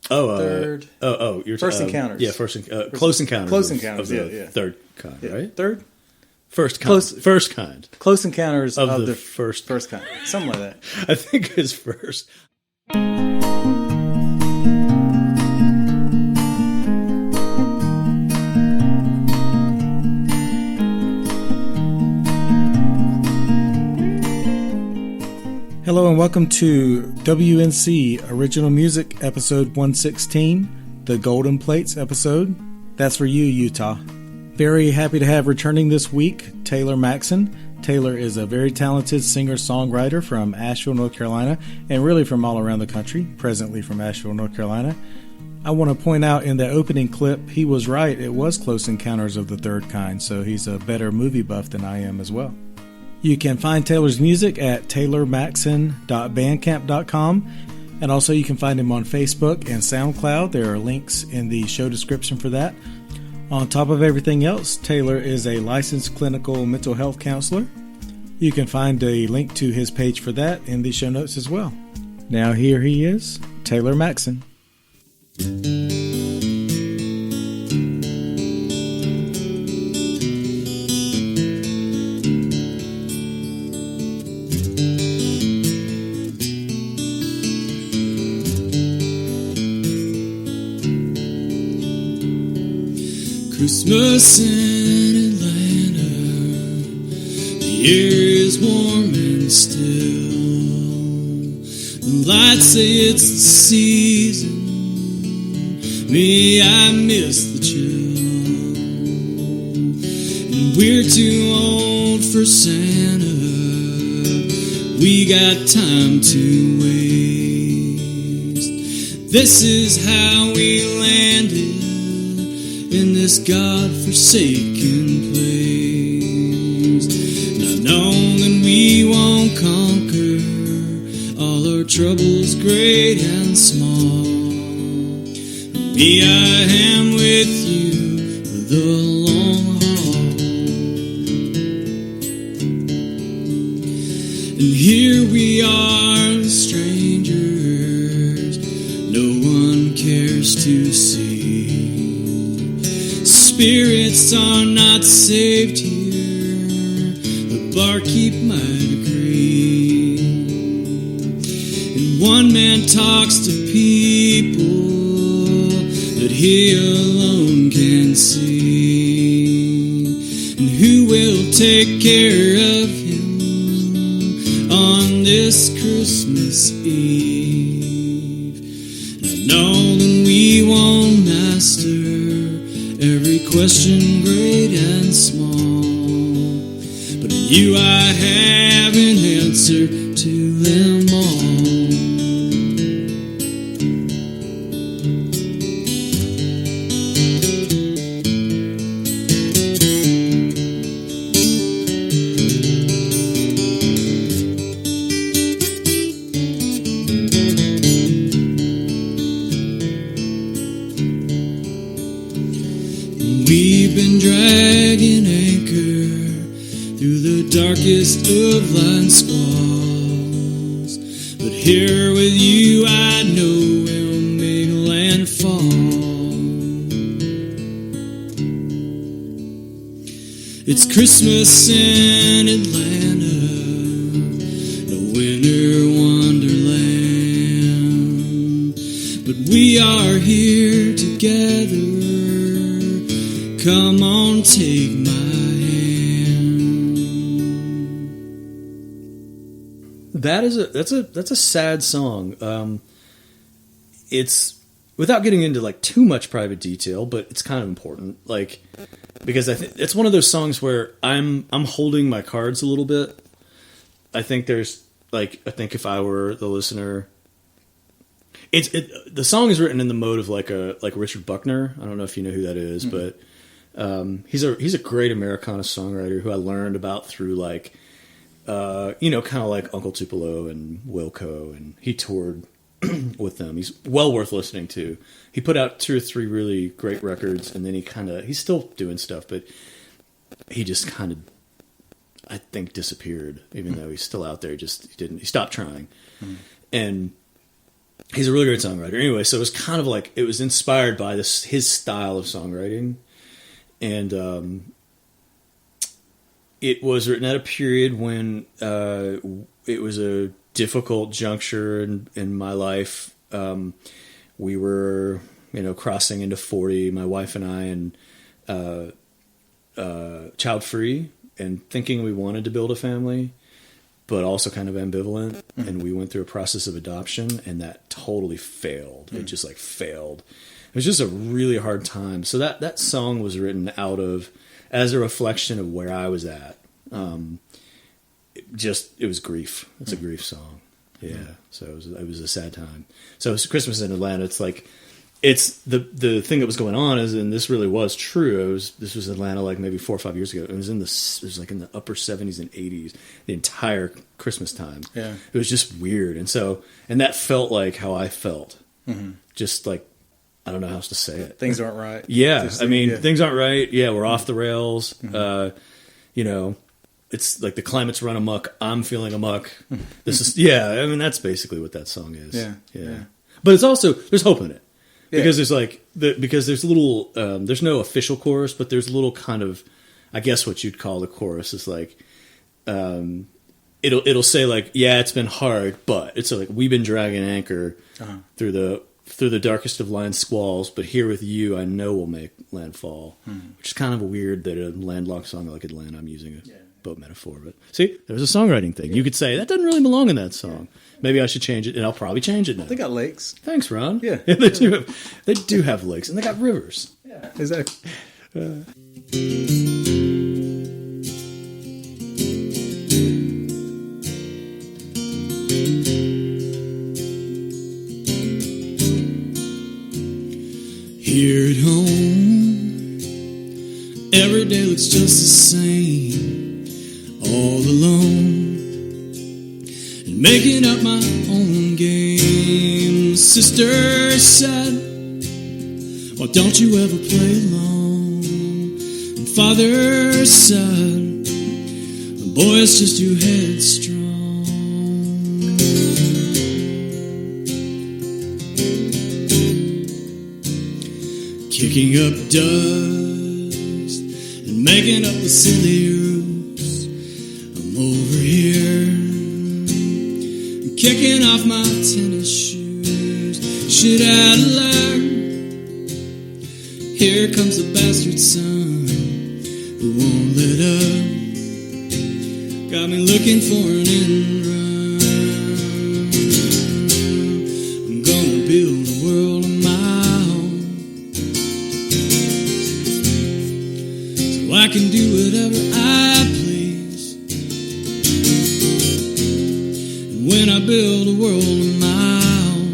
Third. You're First Encounters. Yeah, Close Encounters. Close Encounters. Of the third kind, right? Third. First kind. Close Encounters of the first kind. Something like that. I think it's first. Hello and welcome to WNC Original Music episode 116, the Golden Plates episode. That's for you, Utah. Very happy to have returning this week, Taylor Maxson. Taylor is a very talented singer-songwriter from Asheville, North Carolina, and really from all around the country, presently from Asheville, North Carolina. I want to point out in the opening clip, he was right, it was Close Encounters of the Third Kind, so he's a better movie buff than I am as well. You can find Taylor's music at taylormaxson.bandcamp.com, and also you can find him on Facebook and SoundCloud. There are links in the show description for that. On top of everything else, Taylor is a licensed clinical mental health counselor. You can find a link to his page for that in the show notes as well. Now here he is, Taylor Maxson. Christmas in Atlanta, the air is warm and still. The lights say it's the season, me, I miss the chill. And we're too old for Santa, we got time to waste. This is how we landed in this God-forsaken place, not knowing we won't conquer all our troubles, great and small. Me, I am with you for the long haul. And here we are, strangers, no one cares to see. Spirits are not saved here, the barkeep might agree. And one man talks to people that he alone can see. And who will take care of him on this Christmas Eve? Not knowing we won't master every question, great and small, but in you I have an answer to them all. We've been dragging anchor through the darkest of line squalls, but here with you I know we'll make landfall. It's Christmas in Atlanta, no winter wonderland, but we are here together. Come on, take my hand. That's a sad song. It's without getting into like too much private detail, but it's kind of important. Like because I think it's one of those songs where I'm holding my cards a little bit. I think if I were the listener, the song is written in the mode of like Richard Buckner. I don't know if you know who that is, but. He's a great Americana songwriter who I learned about through like, kind of like Uncle Tupelo and Wilco, and he toured with them. He's well worth listening to. He put out 2 or 3 really great records, and then he's still doing stuff, but he just kind of, I think, disappeared, even though he's still out there. He stopped trying. And he's a really great songwriter. Anyway, so it was kind of like, it was inspired by his style of songwriting. And it was written at a period when it was a difficult juncture in my life. We were, crossing into 40, my wife and I, and child free, and thinking we wanted to build a family, but also kind of ambivalent. Mm-hmm. And we went through a process of adoption, and that totally failed. Mm-hmm. It just failed. It was just a really hard time. So that song was written as a reflection of where I was at. It was grief. It's a grief song. Yeah. Mm-hmm. So it was a sad time. So it's Christmas in Atlanta. It's the thing that was going on is, and this really was true. This was Atlanta maybe 4 or 5 years ago. It was in the upper 70s and 80s, the entire Christmas time. Yeah. It was just weird. And that felt like how I felt. Mm-hmm. Just I don't know how else to say it. Things aren't right. Yeah. Things aren't right. Yeah. We're off the rails. Mm-hmm. It's like the climate's run amok. I'm feeling amok. This is, that's basically what that song is. Yeah. But it's also, there's hope in it. Yeah. Because there's a little, there's no official chorus, but there's a little kind of, I guess what you'd call the chorus is it'll say it's been hard, but it's we've been dragging anchor through the darkest of line squalls, but here with you, I know we'll make landfall, which is kind of weird that a landlocked song like Atlanta, I'm using a boat metaphor, but see, there's a songwriting thing. You could say that doesn't really belong in that song. Maybe I should change it, and I'll probably change it now. They got lakes. Thanks, Ron. Yeah, they do have lakes, and they got rivers. Yeah, exactly. Here at home, every day looks just the same, all alone, and making up my own game. Sister said, why don't you ever play alone? And father said, boy, it's just too headstrong. Kicking up dust and making up the silly roofs. I'm over here kicking off my tennis shoes. Should I learn? Here comes the bastard son who won't let up. Got me looking for an end run. I'm gonna build a world of my own, so I can do whatever I please. And when I build a world of my own,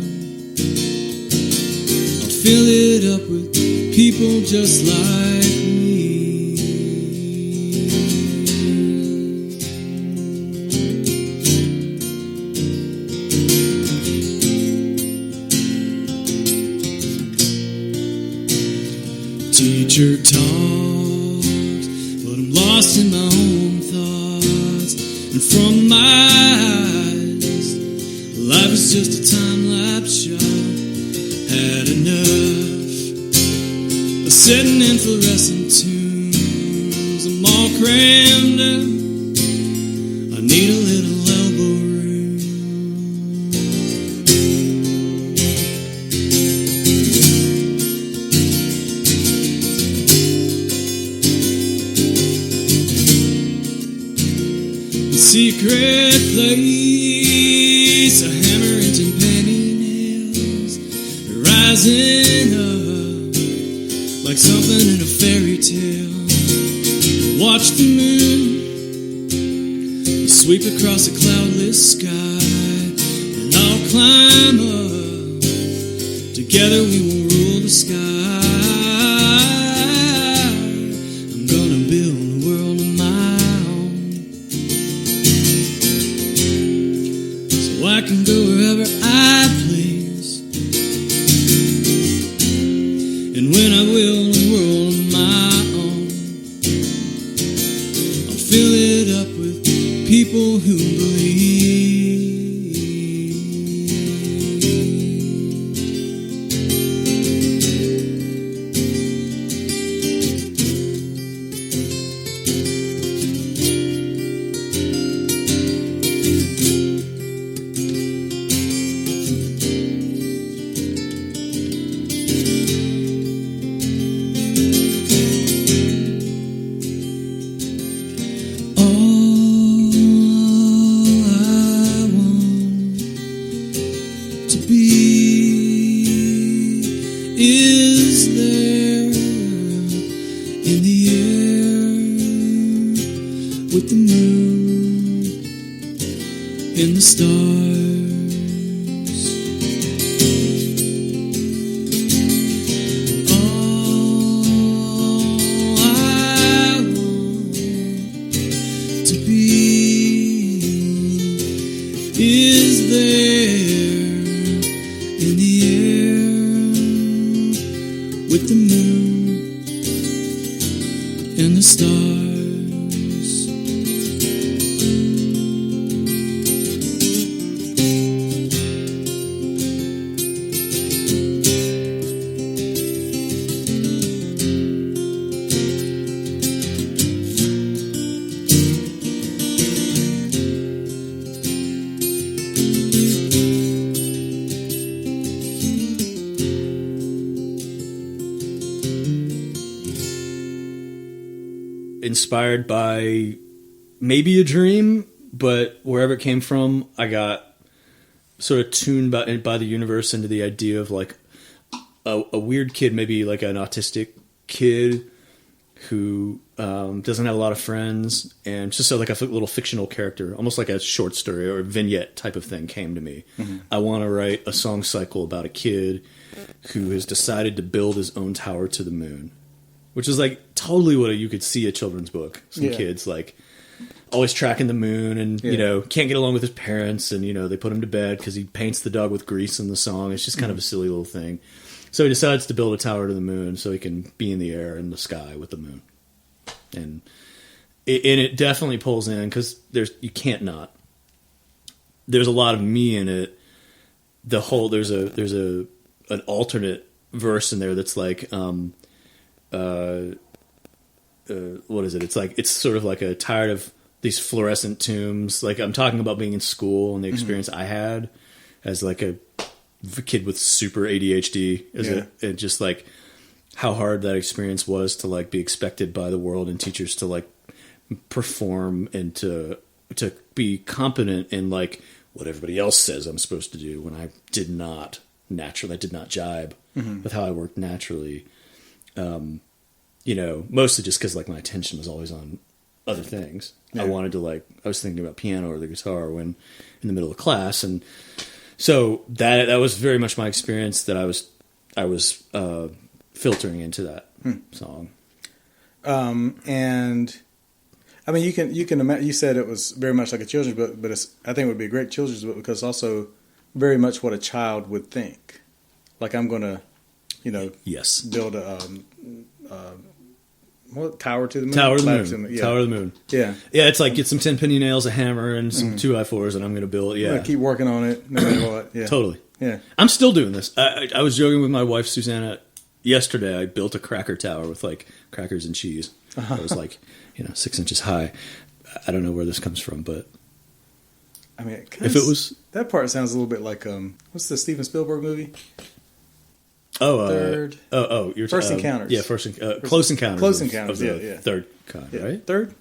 I'll fill it up with people just like me. Teacher talks, but I'm lost in my own thoughts. And from my eyes, life is just a time-lapse shot. Had enough of sitting in fluorescent tunes. I'm all crammed up, I need a little elbow room. A secret place, a hammer and some penny nails, rising up like something in a fairy tale. Watch the moon sweep across a cloudless sky, and I'll climb up. Together we will rule the sky. I'm gonna build a world of my own, so I can go wherever I please. And when I will a world of my own, I'll fill it up with people who believe. is there in the air with the moon and the stars. All I want to be is there in the air with the moon and the stars. Inspired by maybe a dream, but wherever it came from, I got sort of tuned by the universe into the idea of like a weird kid, maybe like an autistic kid who doesn't have a lot of friends, and just so like a little fictional character, almost like a short story or a vignette type of thing came to me. Mm-hmm. I want to write a song cycle about a kid who has decided to build his own tower to the moon. Which is like totally what you could see a children's book. Some kids like always tracking the moon and, you know, can't get along with his parents. And, you know, they put him to bed because he paints the dog with grease in the song. It's just kind of a silly little thing. So he decides to build a tower to the moon so he can be in the air in the sky with the moon. And it definitely pulls in because you can't not. There's a lot of me in it. There's an alternate verse in there that's like, what is it? It's like, it's sort of like a tired of these fluorescent tombs. Like I'm talking about being in school and the experience I had as like a kid with super ADHD, and just like how hard that experience was to like be expected by the world and teachers to like perform and to be competent in like what everybody else says I'm supposed to do when I did not jibe with how I worked naturally. You know, mostly just because like my attention was always on other things. I wanted to I was thinking about piano or the guitar when in the middle of class, and so that was very much my experience that I was filtering into that song. And I mean, you can imagine. You said it was very much like a children's book, but I think it would be a great children's book because also very much what a child would think. Like I'm going to, you know, build a tower to the moon. Tower to the moon. Tower to the moon. Yeah. Yeah, it's like get some 10-penny nails, a hammer, and some 2x4s, and I'm going to build it. Yeah. Keep working on it no matter what. Yeah. Totally. Yeah. I'm still doing this. I was joking with my wife, Susanna, yesterday. I built a cracker tower with like crackers and cheese. It was like, 6 inches high. I don't know where this comes from, but I mean, if it was... That part sounds a little bit like, what's the Steven Spielberg movie? You're First Encounters. Yeah, Close Encounters. Close Encounters, of the third kind, right? Third?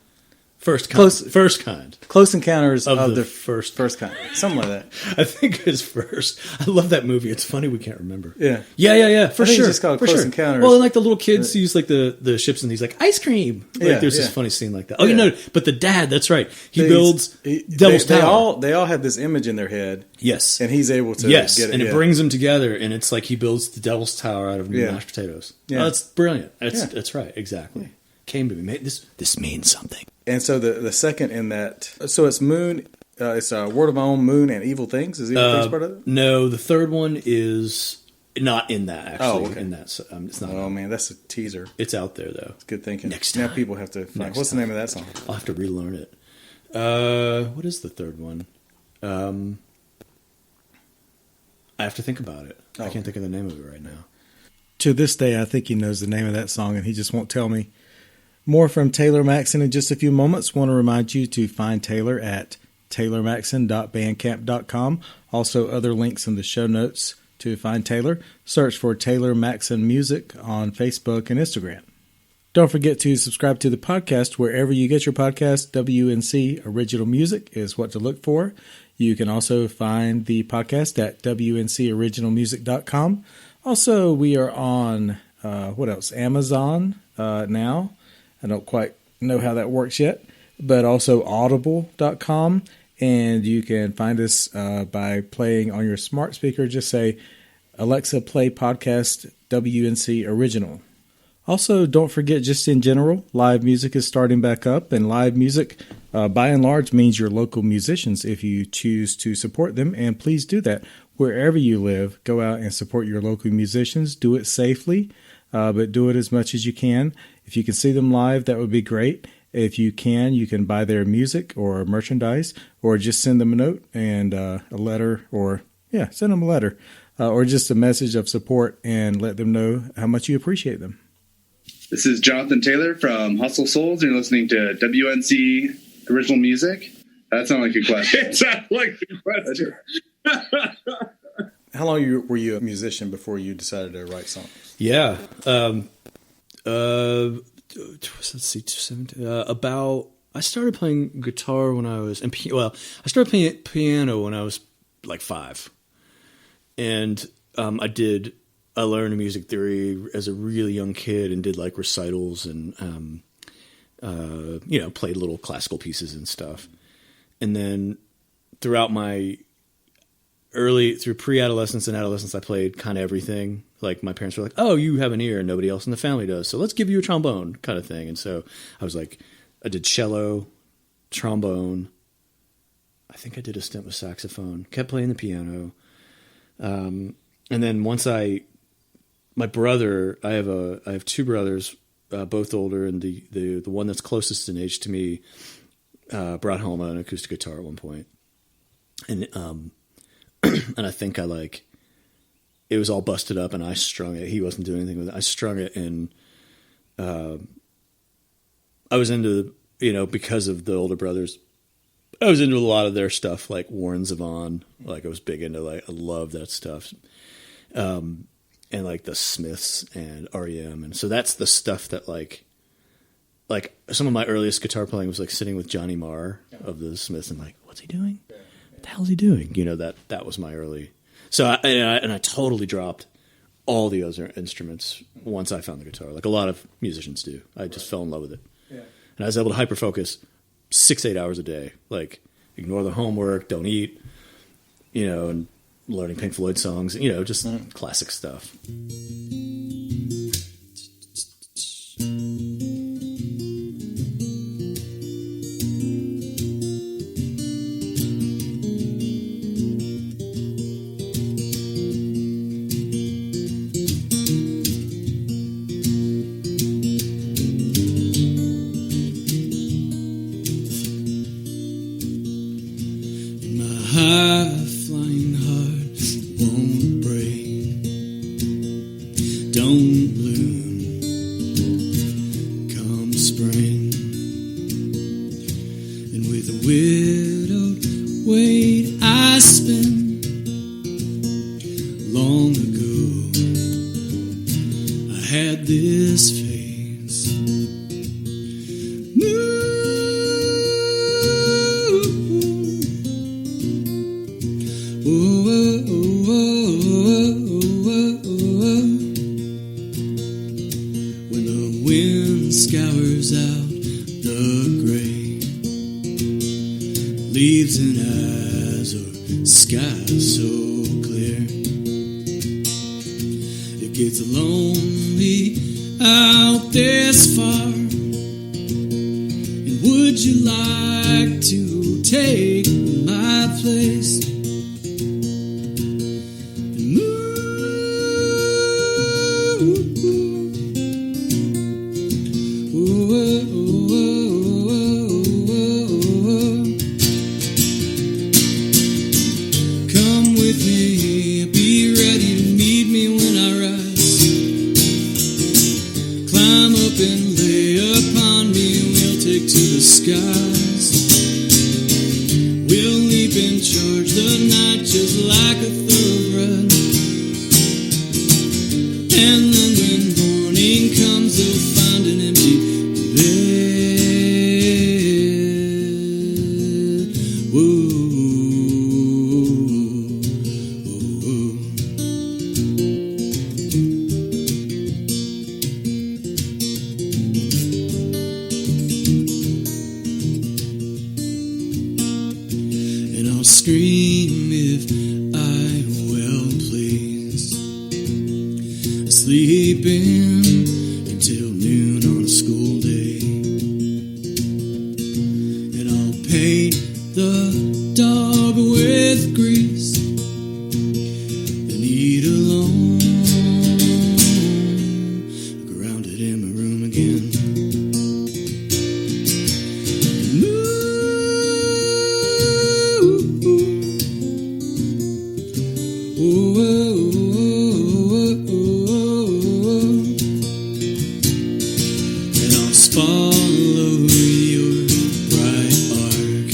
First kind. Close Encounters of the first kind. Something like that. I think it's first. I love that movie. It's funny we can't remember. Yeah. Yeah, for sure. It's just called Close Encounters. Well, and like the little kid sees like the ships and he's like, ice cream. Like there's this funny scene like that. Oh, no, but the dad, that's right. He builds Devil's Tower. They all have this image in their head. Yes. And he's able to get it. And it brings them together, and it's like he builds the Devil's Tower out of mashed potatoes. Yeah. Oh, that's brilliant. That's right. Exactly. Came to me. This means something. And so the second in that, so it's Moon, it's Word of My Own, Moon, and Evil Things. Is Evil Things part of it? No, the third one is not in that, actually. Oh, okay. In that, it's not. Oh, man, that's a teaser. It's out there, though. It's good thinking. Next time. Now people have to find. What's the name of that song? I'll have to relearn it. What is the third one? I have to think about it. I can't think of the name of it right now. To this day, I think he knows the name of that song, and he just won't tell me. More from Taylor Maxson in just a few moments. Want to remind you to find Taylor at taylormaxson.bandcamp.com. Also, other links in the show notes to find Taylor. Search for Taylor Maxson Music on Facebook and Instagram. Don't forget to subscribe to the podcast wherever you get your podcast. WNC Original Music is what to look for. You can also find the podcast at WNCOriginalmusic.com. Also, we are on, what else? Amazon now. I don't quite know how that works yet, but also audible.com. And you can find us by playing on your smart speaker. Just say, Alexa, play podcast WNC Original. Also, don't forget, just in general, live music is starting back up. And live music, by and large, means your local musicians if you choose to support them. And please do that. Wherever you live, go out and support your local musicians. Do it safely, but do it as much as you can. If you can see them live, that would be great. If you can buy their music or merchandise, or just send them a note and a letter, or send them a letter, or just a message of support and let them know how much you appreciate them. This is Jonathan Taylor from Hustle Souls, and you're listening to WNC Original Music. That sounded like a question. It sounded like a question. How long were you a musician before you decided to write songs? Yeah. Let's see, I started playing guitar when I was, I started playing piano when I was like 5. And I learned music theory as a really young kid and did like recitals and, played little classical pieces and stuff. And then throughout through pre-adolescence and adolescence, I played kind of everything. Like my parents were like, oh, you have an ear and nobody else in the family does, so let's give you a trombone kind of thing. And so I was like, I did cello, trombone. I think I did a stint with saxophone, kept playing the piano. And then once my brother, I have 2 brothers, both older, and the one that's closest in age to me brought home an acoustic guitar at one point. And and I think it was all busted up and I strung it. He wasn't doing anything with it. I strung it, and I was into, because of the older brothers, I was into a lot of their stuff, like Warren Zevon. Like I was big into, I love that stuff. And like the Smiths and REM. And so that's the stuff that like some of my earliest guitar playing was like sitting with Johnny Marr of the Smiths and like, what's he doing? What the hell is he doing? That was my early. So I totally dropped all the other instruments once I found the guitar, like a lot of musicians do. I just fell in love with it. Yeah. And I was able to hyper-focus 6-8 hours a day, like ignore the homework, don't eat, and learning Pink Floyd songs, just classic stuff. High-flying heart won't break, don't bloom come spring, and with a widowed weight I spent long ago. I had this face. When the wind scours out the gray, leaves an azure sky so clear, it gets lonely out this far. And would you like to take my place? Come with me, be ready to meet me when I rise. Climb up and lay upon me, and we'll take to the skies. We'll leap and charge the night just like a thoroughbred. And then when morning comes, they'll find an empty bed. Whoa. scream if I will please. Sleeping until noon on a school day. And I'll paint the dog with grease. Then eat alone. Grounded in my room again. And I'll follow your bright arc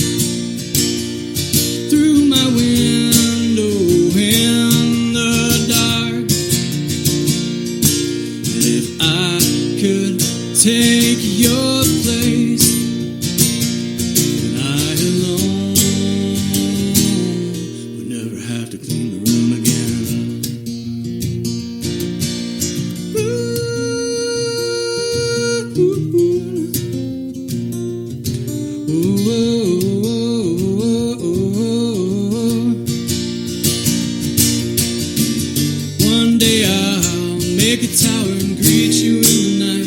through my window in the dark. And if I could take your place, then I alone would never have to clean the room again. One day I'll make a tower and greet you in the night.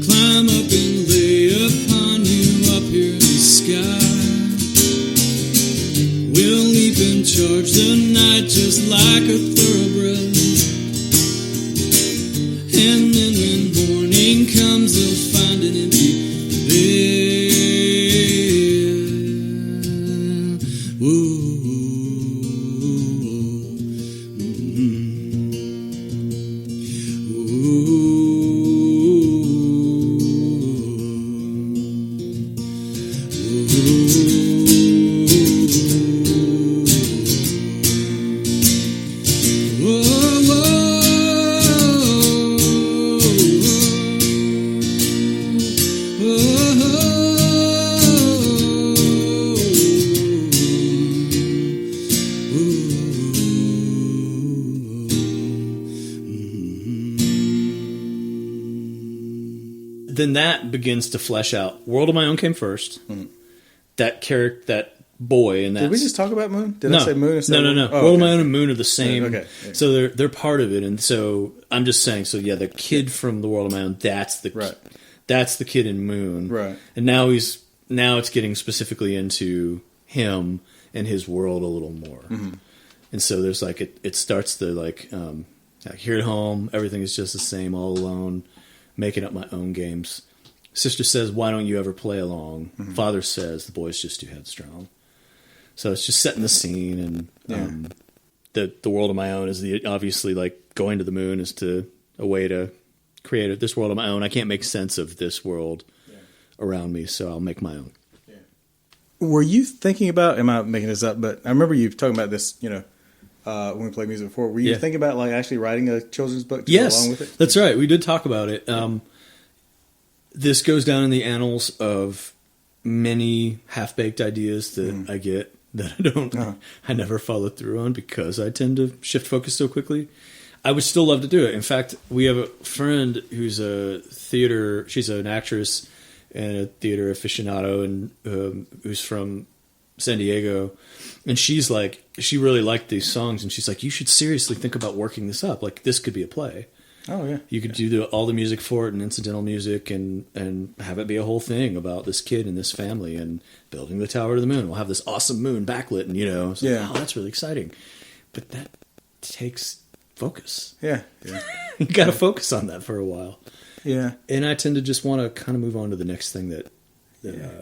Climb up and lay upon you up here in the sky. We'll leap and charge the night just like a thoroughbred. And then when morning comes, they'll find an empty bed. Whoa. Then that begins to flesh out. World of My Own came first. That character, that boy, and that. Did we just talk about Moon? Did No. I say Moon? Instead No. of World Oh, of okay. My Own and Moon are the same. Okay. Yeah. So they're part of it, and so I'm just saying. So yeah, the kid from the World of My Own. That's the Right. That's the kid in Moon. Right. And now it's getting specifically into him and his world a little more. Mm-hmm. And so there's like it starts to like here at home, everything is just the same, all alone, making up my own games. Sister says, "Why don't you ever play along?" Mm-hmm. Father says, "The boy's just too headstrong." So it's just setting the scene, and the world of my own is obviously like going to the moon is a way to create this world of my own. I can't make sense of this world around me, so I'll make my own. Were you thinking about? Am I making this up? But I remember you talking about this. When we played music before, were you thinking about like actually writing a children's book to go along with it? That's right. We did talk about it. This goes down in the annals of many half-baked ideas that I get that I never follow through on because I tend to shift focus so quickly. I would still love to do it. In fact, we have a friend who's she's an actress and a theater aficionado, and who's from San Diego. And she really liked these songs, and she's like, you should seriously think about working this up. Like, this could be a play. Oh yeah, You could do all the music for it and incidental music, and have it be a whole thing about this kid and this family and building the tower to the moon. We'll have this awesome moon backlit, and it's like, wow, that's really exciting. But that takes focus. Yeah. You got to focus on that for a while. Yeah. And I tend to just want to kind of move on to the next thing that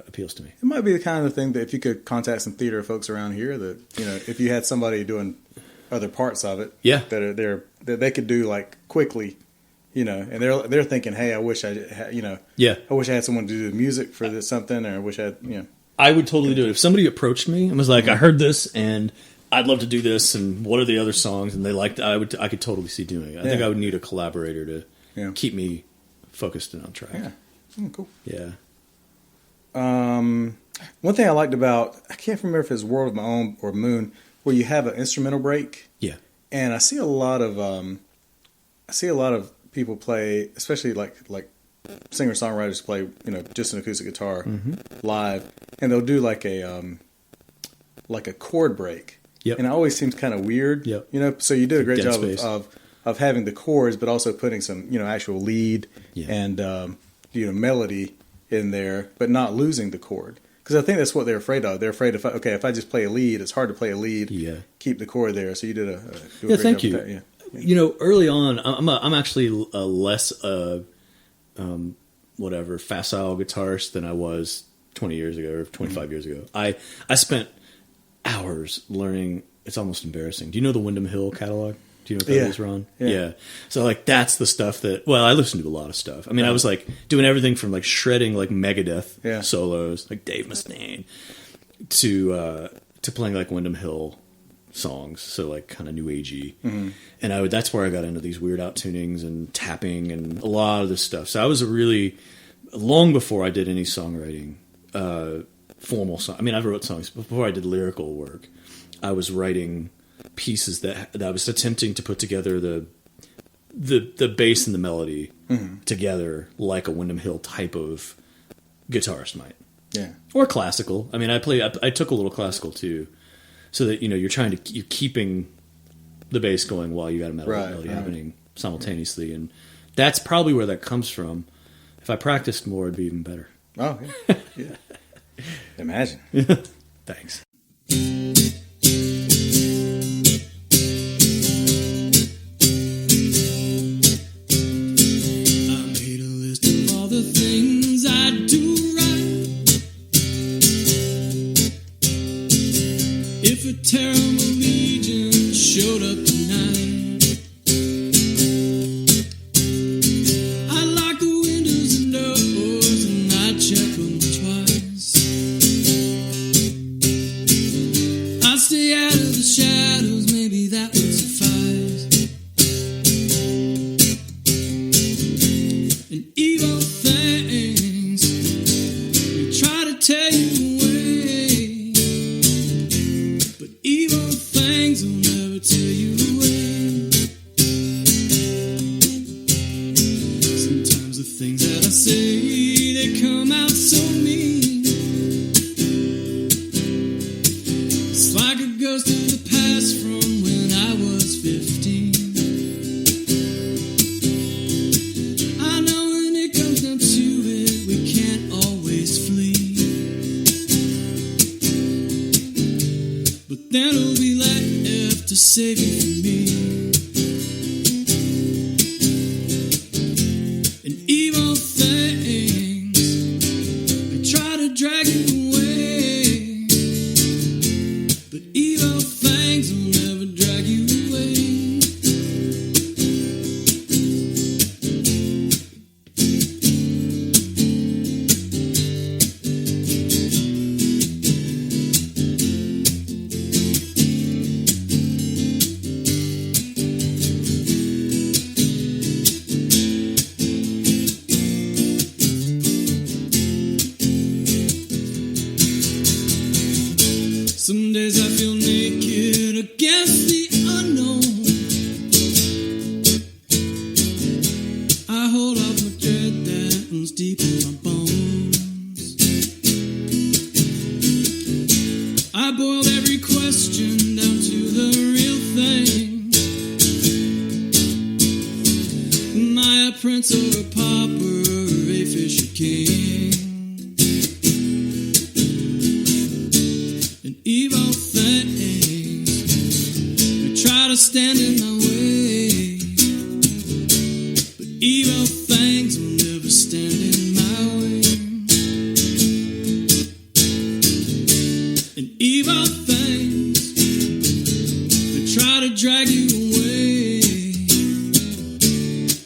appeals to me. It might be the kind of thing that if you could contact some theater folks around here, that if you had somebody doing other parts of it, that they could do like quickly, and they're thinking, hey, I wish I had, I wish I had someone to do the music for this something, or I wish I had, I would totally do it if somebody approached me and was like, I heard this and I'd love to do this, and what are the other songs? And they liked, I could totally see doing it. I think I would need a collaborator to keep me focused and on track. Yeah, cool. Yeah. One thing I liked about, I can't remember if it's World of My Own or Moon, where you have an instrumental break. Yeah. And I see a lot of people play, especially like singer songwriters play, just an acoustic guitar live, and they'll do like a like a chord break. Yep. And it always seems kind of weird. Yep. You know, so you did a great Dead job space. of having the chords, but also putting some, you know, actual lead and, you know, melody in there, but not losing the chord. Because I think that's what they're afraid of. They're afraid if I just play a lead, it's hard to play a lead. Yeah. Keep the chord there. So you did a Yeah, great thank job you. with that. Yeah. You know, early on, I'm actually a less whatever facile guitarist than I was 20 years ago or 25 years ago. I spent hours learning. It's almost embarrassing. Do you know the Windham Hill catalog? Do you know what that is, Ron? Yeah. So like that's the stuff that. Well, I listened to a lot of stuff. I mean, I was like doing everything from like shredding like Megadeth solos, like Dave Mustaine, to playing like Windham Hill songs, so like kind of new agey. And that's where I got into these weird out tunings and tapping and a lot of this stuff. So I was really long before I did any songwriting, formal song. I mean, I wrote songs before I did lyrical work. I was writing pieces that I was attempting to put together the bass and the melody together like a Windham Hill type of guitarist might. Yeah. Or classical. I mean, I took a little classical too, so that, you know, you're keeping the bass going while you got a melody happening simultaneously, and that's probably where that comes from. If I practiced more, it'd be even better. Oh, yeah. Imagine. Thanks. If a terrible legion showed up tonight, I'd lock the windows and doors and I'd check them twice. I'd stay out of the shadows, maybe that would suffice. And evil things will try to tear you away, but evil things will never tear you away. Sometimes the things that I say, they come out so mean. It's like a ghost of the past from when I was 15. I know when it comes down to it, we can't always flee, but then it'll be left to save you from me. And evil things, they try to drag you away, but evil things will never drag you away. Some days I feel naked against the unknown. I hold off my dread that runs deep in my bones. I boiled every question down to the real thing. Am I a prince or a pauper, a fish or king? And evil things, they try to stand in my way, but evil things will never stand in my way. And evil things, they try to drag you away,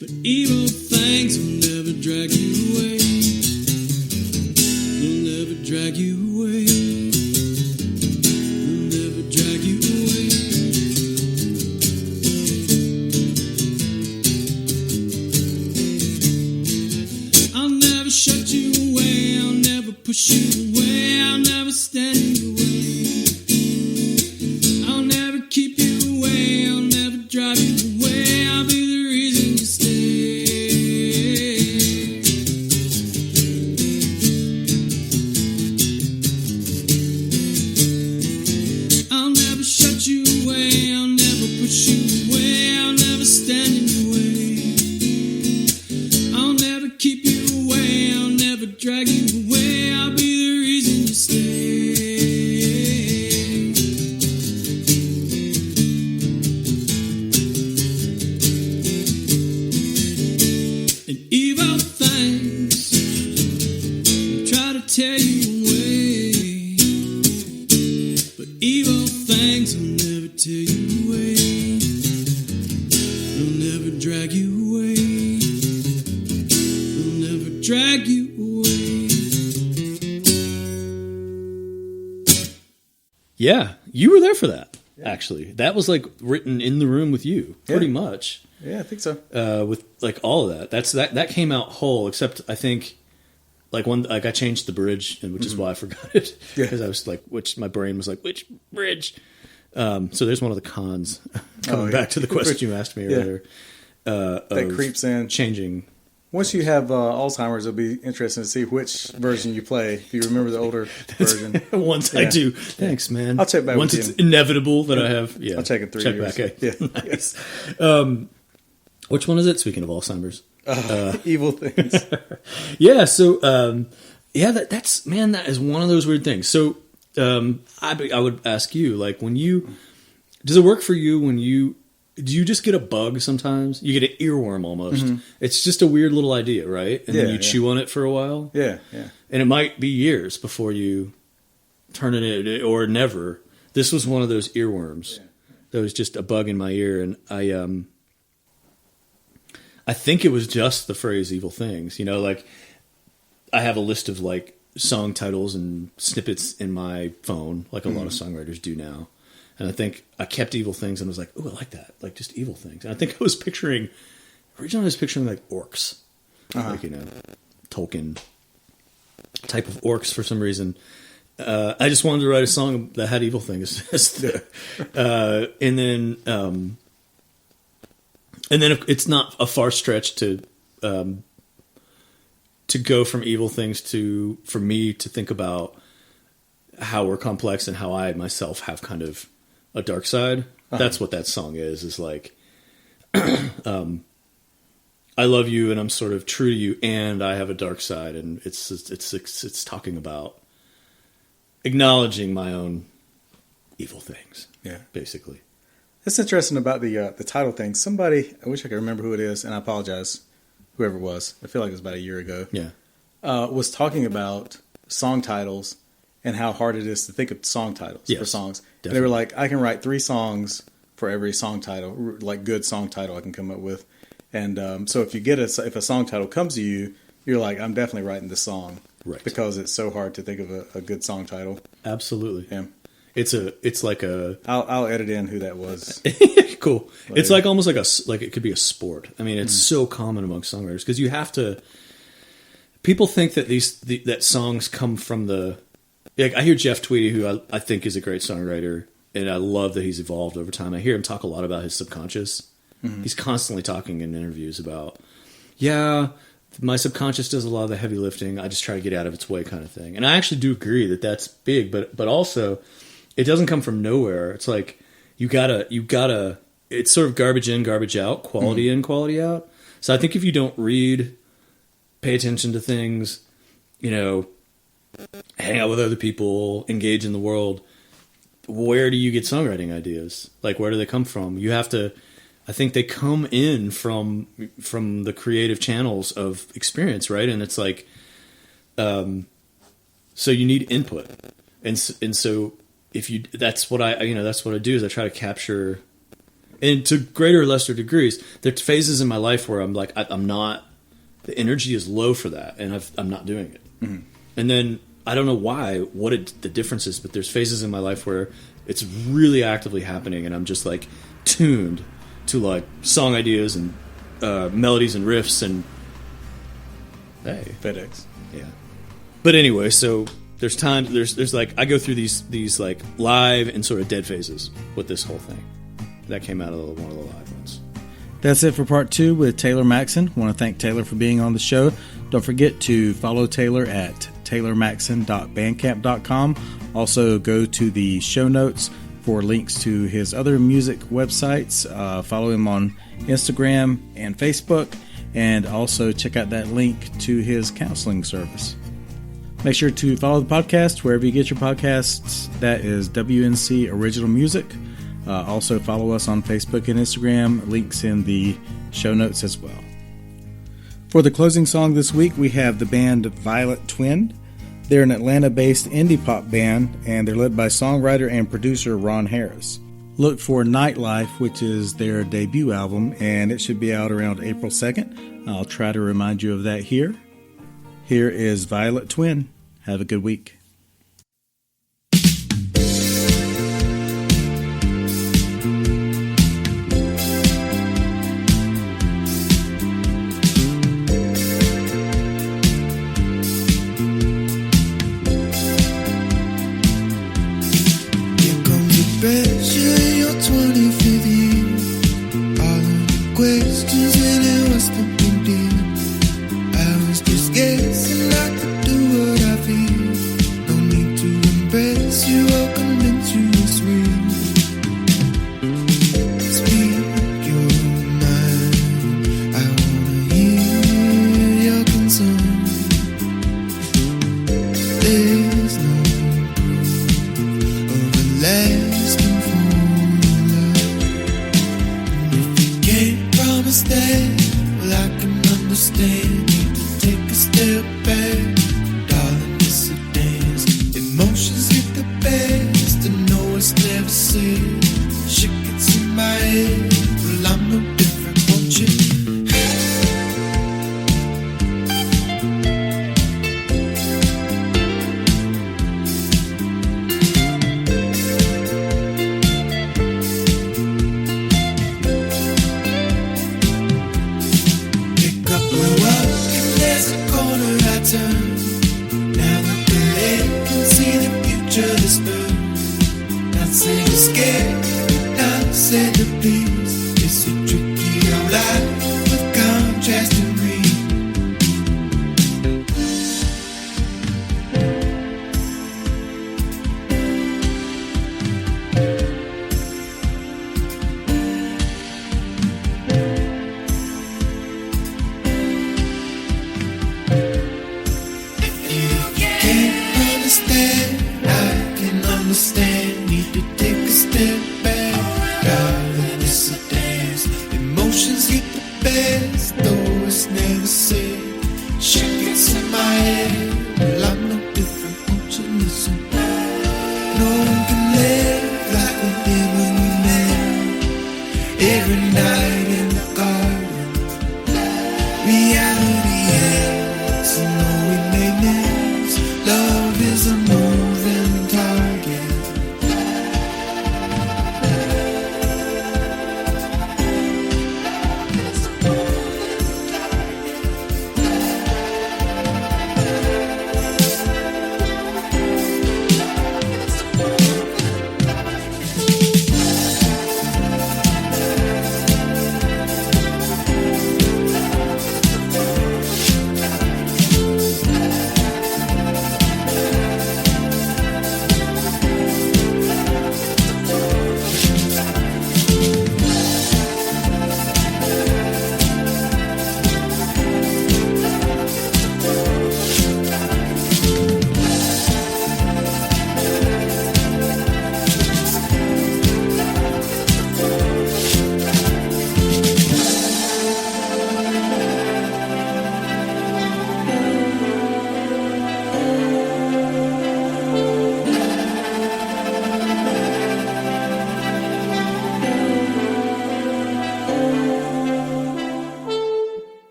but evil things will never drag you away. They'll never drag you away. They'll never drag you away. I'll never shut you away. I'll never push you away. I'll never stand in your way. I'll never keep you away. I'll never drive you away. I'll be the reason you stay. They'll never drag you away. They'll never drag you away. Yeah, you were there for that, actually. That was like written in the room with you, pretty much. Yeah, I think so. With like all of that. That came out whole, except I think like I changed the bridge, and which is why I forgot it. Because I was like, my brain was like, which bridge? So there's one of the cons coming back to the question you asked me earlier. That creeps in. Changing. Once you have Alzheimer's, it'll be interesting to see which version you play. If you remember the older version. Once I do. Thanks, man. I'll check back Once with it's inevitable that I have. Yeah. I'll check in 3 years. Back. Yeah. Nice. Which one is it? Speaking of Alzheimer's. Evil things. Yeah. So, that's, man, that is one of those weird things. So, I would ask you, like, does it work for you do you just get a bug sometimes? You get an earworm almost. Mm-hmm. It's just a weird little idea, right? And then you chew on it for a while. Yeah, yeah. And it might be years before you turn it in, or never. This was one of those earworms. That was just a bug in my ear, and I think it was just the phrase "evil things." You know, like I have a list of like song titles and snippets in my phone, like a lot of songwriters do now. And I think I kept evil things and was like, "Oh, I like that, like just evil things." And I think originally I was picturing like orcs, like Tolkien type of orcs for some reason. I just wanted to write a song that had evil things, and then it's not a far stretch to go from evil things for me to think about how we're complex and how I myself have kind of a dark side. That's what that song is like, I love you and I'm sort of true to you and I have a dark side, and it's talking about acknowledging my own evil things. Yeah, basically. That's interesting about the title thing. Somebody, I wish I could remember who it is, and I apologize, whoever it was. I feel like it was about a year ago. Yeah, was talking about song titles and how hard it is to think of song titles for songs. Definitely. And they were like, I can write 3 songs for every song title, like good song title I can come up with. And so if a song title comes to you, you're like, I'm definitely writing this song, right? Because it's so hard to think of a good song title. Absolutely. Yeah. It's like a. I'll edit in who that was. Cool. Later. It's like almost like it could be a sport. I mean, it's so common amongst songwriters because you have to. People think that that songs come from the. Like I hear Jeff Tweedy, who I think is a great songwriter, and I love that he's evolved over time. I hear him talk a lot about his subconscious. Mm-hmm. He's constantly talking in interviews about, my subconscious does a lot of the heavy lifting. I just try to get out of its way, kind of thing. And I actually do agree that that's big, but also it doesn't come from nowhere. It's like you gotta. It's sort of garbage in, garbage out, quality in, quality out. So I think if you don't read, pay attention to things, hang out with other people, engage in the world, where do you get songwriting ideas? Like, where do they come from? You have to. I think they come in from the creative channels of experience, right? And it's like, so you need input, and so that's what I do is I try to capture, and to greater or lesser degrees, there's phases in my life where I'm like, I'm not, the energy is low for that, and I'm not doing it, and then I don't know the difference is, but there's phases in my life where it's really actively happening, and I'm just like tuned to like song ideas and melodies and riffs and FedEx. Yeah. But anyway, so there's times there's like I go through these like live and sort of dead phases with this whole thing. That came out of one of the live ones. That's it for part 2 with Taylor Maxson. I want to thank Taylor for being on the show. Don't forget to follow Taylor at taylormaxson.bandcamp.com. Also go to the show notes for links to his other music websites. Follow him on Instagram and Facebook, and also check out that link to his counseling service. Make sure to follow the podcast wherever you get your podcasts. That is WNC Original Music. Also follow us on Facebook and Instagram. Links in the show notes as well. For the closing song this week, we have the band Violet Twin. They're an Atlanta-based indie pop band, and they're led by songwriter and producer Ron Harris. look for Nightlife, which is their debut album, and it should be out around April 2nd. I'll try to remind you of that here. Here is Violet Twin. Have a good week.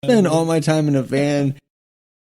Spend all my time in a van